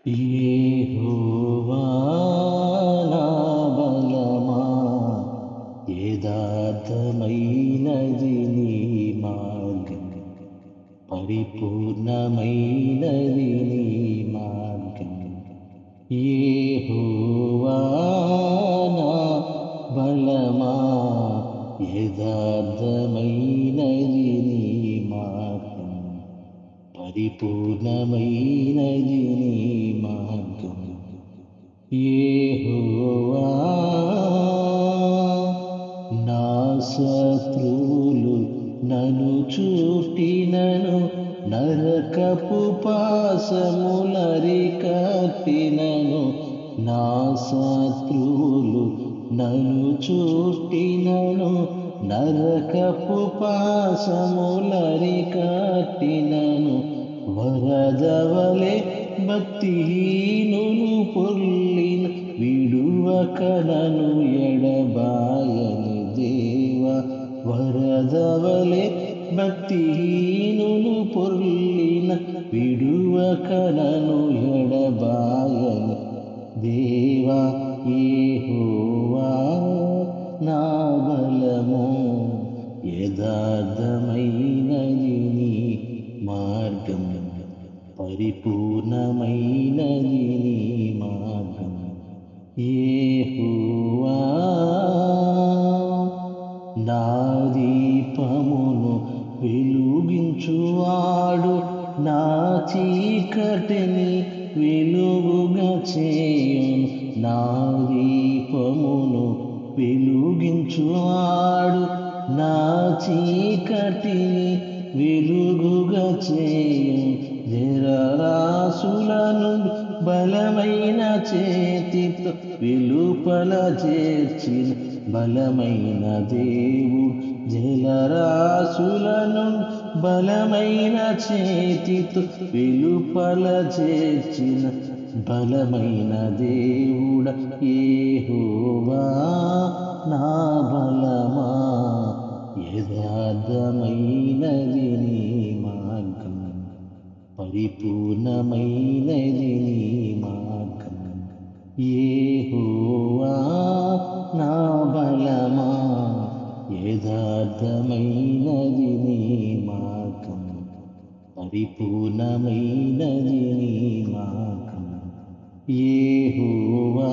యెహోవా నా బలమా, యథార్థమైనది నీ మార్గం, పరిపూర్ణమైనది నీ మార్గం. యెహోవా నా బలమా, యథార్థమైనది నీ మార్గం, పరిపూర్ణమైనది నీ మార్గం. యెహోవా నా శత్రువులు నన్ను చుట్టినను, నరకపు పాశములరికట్టినను. నా శత్రువులు నన్ను చుట్టినను, నరకపు పాశములరికట్టినను. వరదవలె భక్తిహీనులు పొర్లిన, విడువక నన్ను ఎడబాయని దేవా. వరదవలె భక్తిహీనులు పొర్లిన, విడువక నన్ను ఎడబాయని దేవా. యెహోవా నా బలము, యథార్థమైనది నీ మార్గం, పరిపూర్ణమైనది నీ మార్గం. యెహోవా నా దీపమును వెలుగించువాడు, నా చీకటిని వెలుగుగా చేయును. నా దీపమును వెలుగించువాడు, నా చీకటిని వెలుగుగా చేయును. జలరాశులను బలమైన చేతితో వెలుపల చేర్చిన బలమైన దేవుడు. జలరాశులను బలమైన చేతితో వెలుపల చేర్చిన బలమైన దేవుడ. యెహోవా నా బలమా, యథార్థమైనది నీ మార్గం, పరిపూర్ణమైనది నీ మార్గం. యెహోవా నా బలమా, యథార్థమైనది నీ మార్గం, పరిపూర్ణమైనది నీ మార్గం. యెహోవా